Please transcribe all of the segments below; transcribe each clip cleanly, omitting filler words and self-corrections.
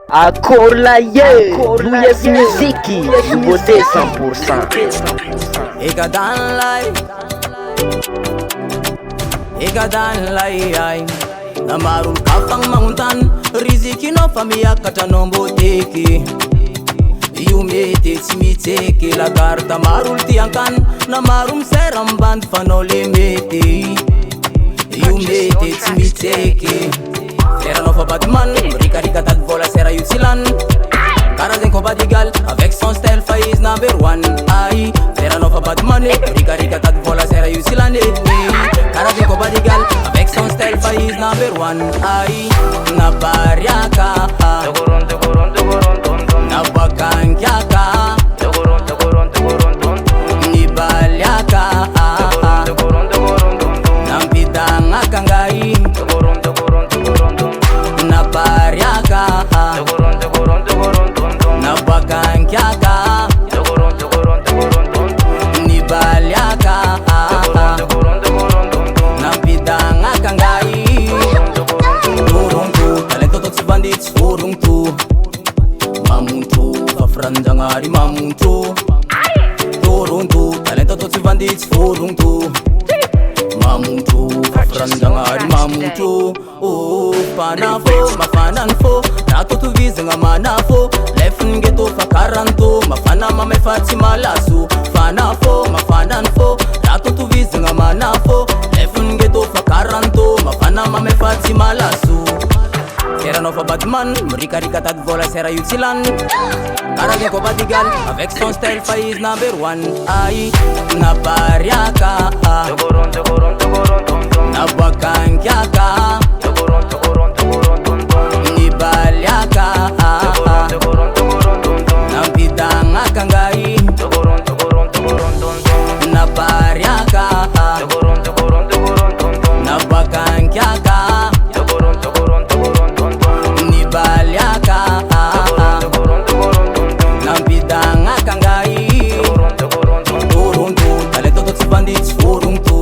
Akorlaye, Louis Musique, nouveauté 100%. Ikadanlay, namarul kapang manguntan, riziki no famia katanombo teki. Yumete simiteke la karta marul tiangkan, namarum seram band fanole mete. Yumete simiteke. Sera no fa Batman, rika tag vola sera yutsilan. Karazen ko badigal, avec son style faïs number one. Aïe, sera no fa Batman, rika tag vola sera yutsilan. Karazen ko badigal, avec son style faïs number one. Aïe, na bariaka, na bakankyaka, ni baliaka, na mpidanga kangai. Na bariaka, na bakankyaka, ni baliaka, na pidanga kangai. Turungtu, talento tot si bandits furungtu. Mamuntu, fafranjangari mamuntu. Turungtu, talento tot si bandits furungtu. Mamuntu, fafranjangari mamuntu. Oh, panafo, mafananfo, nato tu vizinga manafo, lefn geto fakaranto, mafana mame fatima lasu. Fanafo, mafananfo, nato tu vizinga manafo, lefn geto fakaranto, mafana mame fatima lasu. Sera no fa Batman, rika tag vola sera yutsilan. Karage ko badigal, avec son style faïs number one. Aïe, na bariaka, na bakankyaka, ni baliaka, na mpidanga kangai. Na bariaka, na bakankyaka, ni baliaka, na mpidanga kangai. Turuntu, talento tot si bandits furuntu.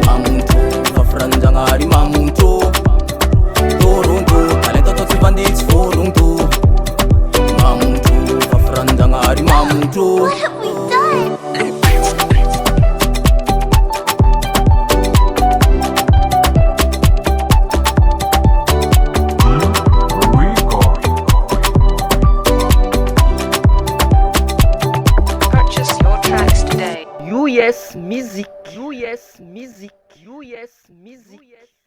Mamuntu, fafranjangari mamuntu. Turuntu, talento tot si bandits furuntu. Mamuntu, fafranjangari mamuntu. Purchase your tracks today. US Musique, US Musique, US Musique.